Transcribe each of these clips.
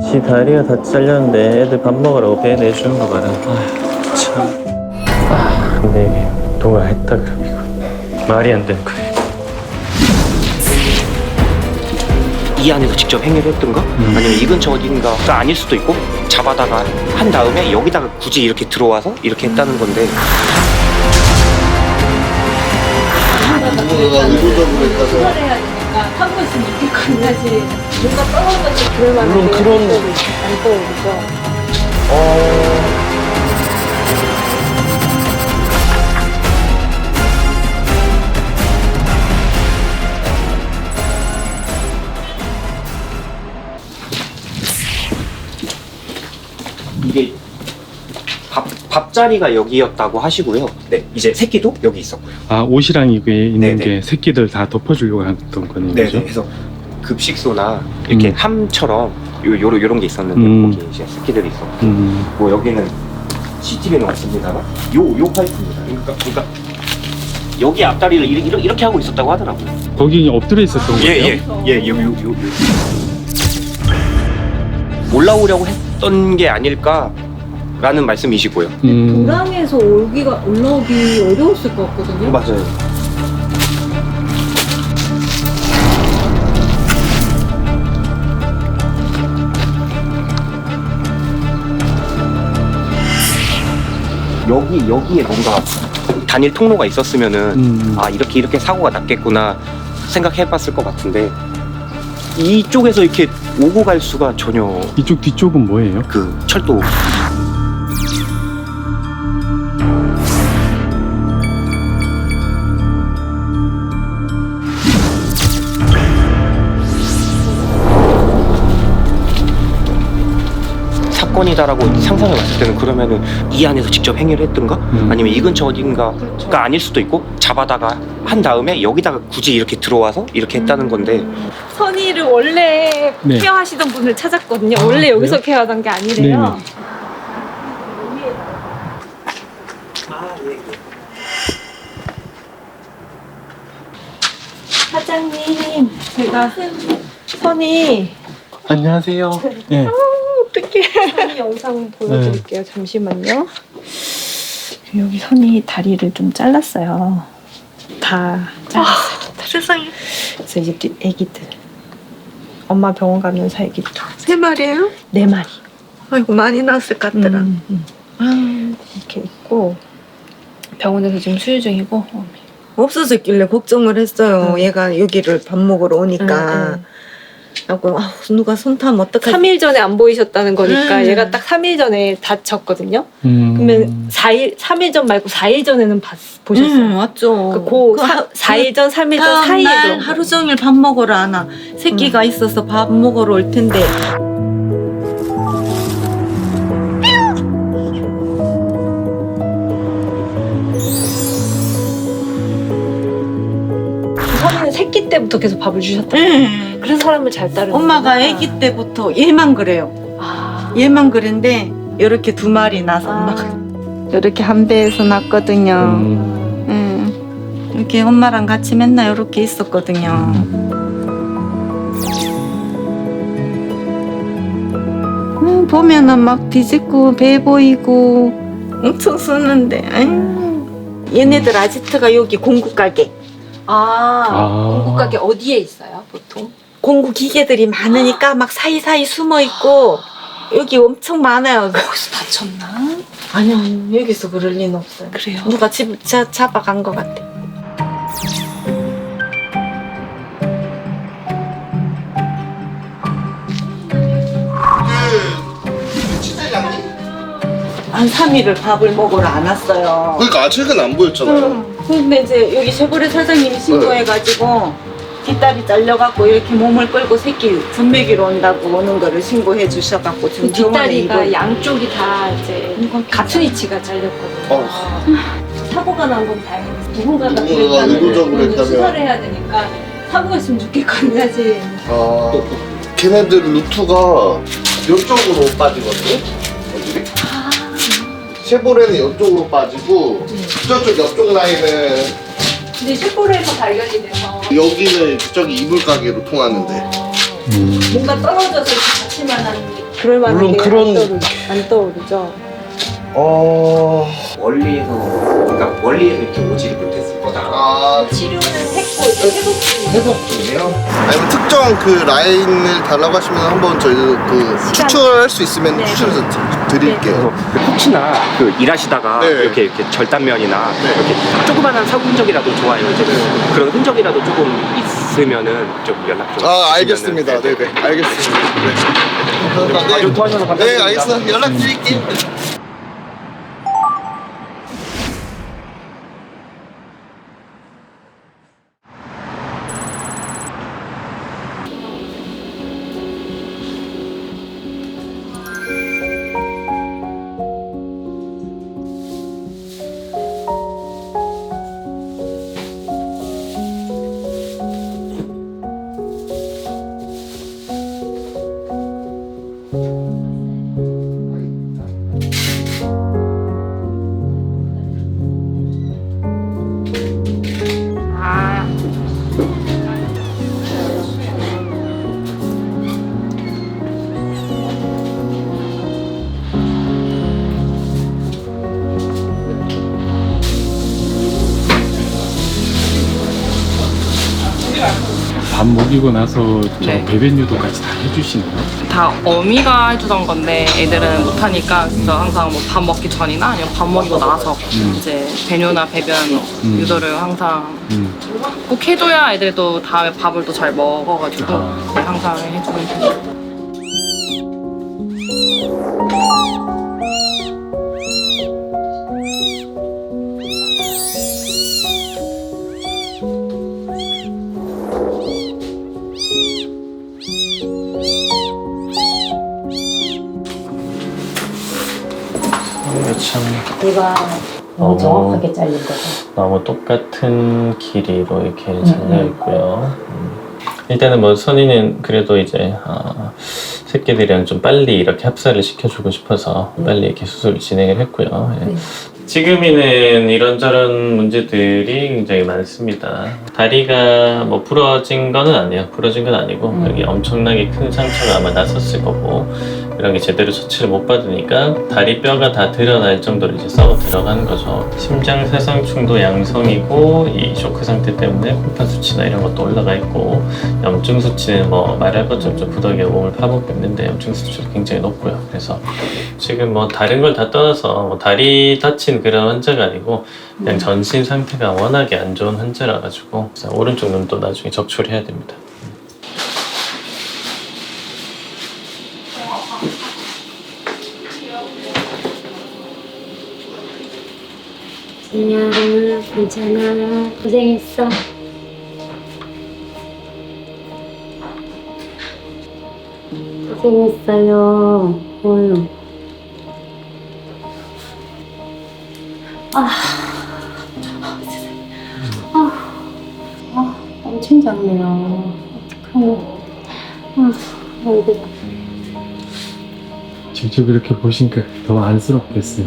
지 다리가 다 잘렸는데 애들 밥 먹으라고 배 내주는 거 봐라. 아휴 참. 근데 이게 누가 했다 그럼 이거 말이 안 되는 거야. 이 안에서 직접 행위를 했던가? 아니면 이 근처 어딘가가 아닐 수도 있고 잡아다가 한 다음에 여기다가 굳이 이렇게 들어와서 이렇게 했다는 건데 누군가가 의도적으로 했다고. 수혈해야 되니까 하고 있으면 이렇게 걸려야지 뭔가 떨어져서 그럴 만한 물론 게 그런- 안 떠오르죠. 이게 밥자리가 여기였다고 하시고요. 네, 이제 새끼도 여기 있었고요. 아, 옷이랑 이게 있는 네네. 게 새끼들 다 덮어주려고 했던 거네요. 네, 그죠? 그래서 급식소나 이렇게 함처럼 요런 게 있었는데 거기 이제 새끼들이 있었고 뭐 여기는 CCTV는 없습니다만 요 파이프입니다. 그러니까 여기 앞다리를 이렇게 하고 있었다고 하더라고요. 거기 엎드려 있었던 거예요? 요. 올라오려고 했던 게 아닐까라는 말씀이시고요. 도랑에서 올라오기 어려웠을 것 같거든요. 맞아요. 여기에 뭔가 단일 통로가 있었으면은 아 이렇게 사고가 났겠구나 생각해봤을 것 같은데 이쪽에서 이렇게 오고 갈 수가 전혀 이쪽 뒤쪽은 뭐예요? 그 철도 사건이다라고 상상해 봤을 때는 그러면은 이 안에서 직접 행위를 했던가? 아니면 이 근처 어딘가가 아닐 수도 있고 잡아다가 한 다음에 여기다가 굳이 이렇게 들어와서 이렇게 했다는 건데 선의를 원래 네. 케어하시던 분을 찾았거든요. 원래 여기서 케어하던 게 아니래요. 사장님, 제가 선의 안녕하세요. 네. 어떻게 선의 영상 보여드릴게요. 잠시만요. 여기 선이 다리를 좀 잘랐어요. 다 잘랐어요. 세상에. 그래서 이제 애기들 엄마 병원 가면서 애기들 3마리예요? 4마리 아이고 많이 나왔을 것 같더라. 이렇게 있고 병원에서 지금 수유 중이고 없어졌길래 걱정을 했어요. 얘가 여기를 밥 먹으러 오니까. 하고 누가 손 타면 어떡하지? 3일 전에 안 보이셨다는 거니까 음. 얘가 딱 3일 전에 다쳤거든요. 그러면 3일 전 말고 4일 전에는 보셨어요. 맞죠. 그 4일 전, 3일 전 다음 사이에 날 하루 종일 밥 먹으러 안 와. 새끼가 있어서 밥 먹으러 올 텐데. 선이는 새끼 때부터 계속 밥을 주셨다. 그래서 사람을 잘 따르는 엄마가 거구나. 아기 때부터 얘만 그래요. 아. 얘만 그런데 이렇게 2마리 나서 엄마가 이렇게 한 배에서 낳거든요. 이렇게 엄마랑 같이 맨날 이렇게 있었거든요. 보면은 막 뒤집고 배 보이고 엄청 쓰는데 얘네들 아지트가 여기 공구 가게 공구 가게 어디에 있어요, 보통? 공구 기계들이 많으니까 막 사이사이 숨어 있고 여기 엄청 많아요. 거기서 다쳤나? 아니요, 여기서 그럴 리는 없어요. 그래요? 누가 집 잡아간 것 같아. 한 3일을 밥을 먹으러 안 왔어요. 그러니까 최근 안 보였잖아요. 근데 이제 여기 쉐보레 사장님이 신고해가지고 뒷다리 잘려갖고 이렇게 몸을 끌고 새끼 분매기로 온다고 오는 거를 신고해 주셔갖고 지금 병원에 뒷다리가 입원. 양쪽이 다 이제 같은 위치가 잘렸거든요. 사고가 난 건 다행이에요. 누군가가 누군가가 의도적으로 했다면. 수혈해야 되니까 사고가 있으면 죽겠거든 하지. 아, 걔네들 루트가 이쪽으로 빠지거든요. 애들이. 쉐보레는 이쪽으로 빠지고 저쪽 옆쪽 라인은 근데 쉐보레에서 발견이 돼서 여기는 저기 이불 가게로 통하는데 뭔가 떨어져서 이렇게 다칠 만한 그럴 만한 물론 게 그런- 안 떠오르죠. 그러니까 원리에서 이렇게 오지를 못했을 거다. 치료는 했고 이제 회복 중이에요. 회복 중이에요? 아니면 특정 그 라인을 달라고 하시면 한번 저희 그 시간- 추천할 수 있으면 네. 추천해서 드릴게요. 혹시나 그 일하시다가 네. 이렇게 절단면이나 네. 이렇게 조그만한 사고 흔적이라도 좋아요. 이제 그런 흔적이라도 조금 있으면은 좀 연락 좀. 알겠습니다. 네네, 알겠습니다. 네. 감사합니다. 좀 도와주셔서 감사합니다. 네, 알겠습니다. 연락드릴게요. 밥 먹이고 나서 저 네. 배변 유도까지 다 해주시나요? 다 어미가 해주던 건데 애들은 못하니까 그래서 항상 뭐 밥 먹기 전이나 아니면 밥 먹이고 나서 이제 배뇨나 배변 유도를 항상 꼭 해줘야 애들도 다음에 밥을 또 잘 먹어가지고 네, 항상 해주는 편이에요. 참 얘가 너무 정확하게 잘린 거죠. 너무 똑같은 길이로 이렇게 잘려 있고요. 일단은 뭐 선이는 그래도 이제 새끼들이랑 좀 빨리 이렇게 합사를 시켜주고 싶어서 빨리 이렇게 수술을 진행을 했고요. 예. 네. 지금이는 이런저런 문제들이 굉장히 많습니다. 다리가 뭐 부러진 거는 아니에요. 부러진 건 아니고 여기 엄청나게 큰 상처가 아마 났었을 거고 이런 게 제대로 처치를 못 받으니까 다리 뼈가 다 드러날 정도로 이제 썩어 들어가는 거죠. 심장 세상충도 양성이고 이 쇼크 상태 때문에 콩팥 수치나 이런 것도 올라가 있고 염증 수치는 뭐 말할 것 없죠. 부더기가 몸을 파먹고 있는데 염증 수치도 굉장히 높고요. 그래서 지금 뭐 다른 걸 다 떠나서 뭐 다리 다친 그런 환자가 아니고 그냥 전신 상태가 워낙에 안 좋은 환자라 가지고 오른쪽 눈도 나중에 적출해야 됩니다. 안녕, 괜찮아. 고생했어. 고생했어요. 어휴. 엄청 작네요. 어떡하냐. 아이고. 직접 이렇게 보시니까 더 안쓰럽겠어요.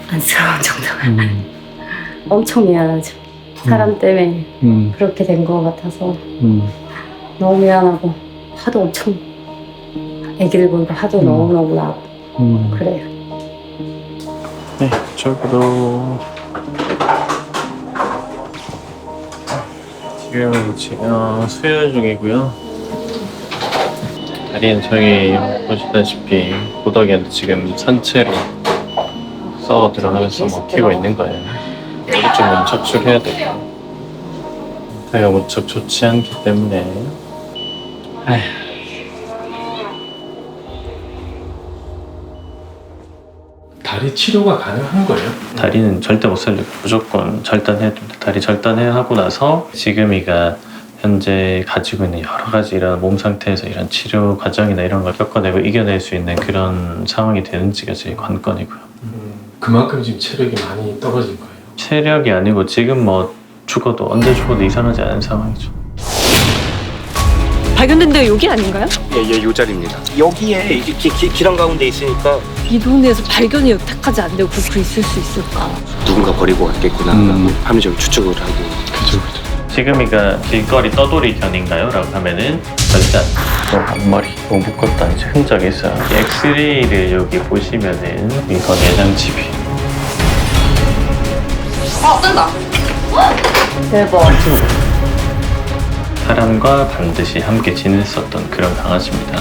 안쓰러운 정도가 엄청 미안하죠. 사람 때문에 그렇게 된 것 같아서 너무 미안하고 화도 엄청 애기들 보니까 화도 너무너무 나고 그래요. 네, 저기로 지금 수혈 중이고요. 다리는 저기 보시다시피 고덕이한테 지금 산채로 썩어 들어가면서 먹히고 있는 거예요. 오른쪽 눈 척출해야 되고 다리가 무척 좋지 않기 때문에 아휴. 다리 치료가 가능한 거예요? 다리는 절대 못 살리고 무조건 절단해야 됩니다. 다리 절단해야 하고 나서 지금이가 현재 가지고 있는 여러 가지 이런 몸 상태에서 이런 치료 과정이나 이런 걸 겪어내고 이겨낼 수 있는 그런 상황이 되는지가 제일 관건이고요. 그만큼 지금 체력이 많이 떨어진 거예요. 체력이 아니고 지금 뭐 죽어도 언제 죽어도 이상하지 않은 상황이죠. 발견된 데가 여기 아닌가요? 예, 요 자리입니다. 여기에 이렇게 길한 가운데 있으니까 이 동네에서 발견이 여태까지 안 되고 그 있을 수 있을까? 누군가 버리고 왔겠구나 하면서 추측을 하고. 그죠. 지금이가 길거리 떠돌이 견인가요? 라고 하면은 절대 안 돼. 또 앞머리 뭐 묶었다 이제 흔적이 있어요. 엑스레이를 여기 보시면은 이거 내장집이 뜬다. 대박. 사람과 반드시 함께 지냈었던 그런 강아지입니다.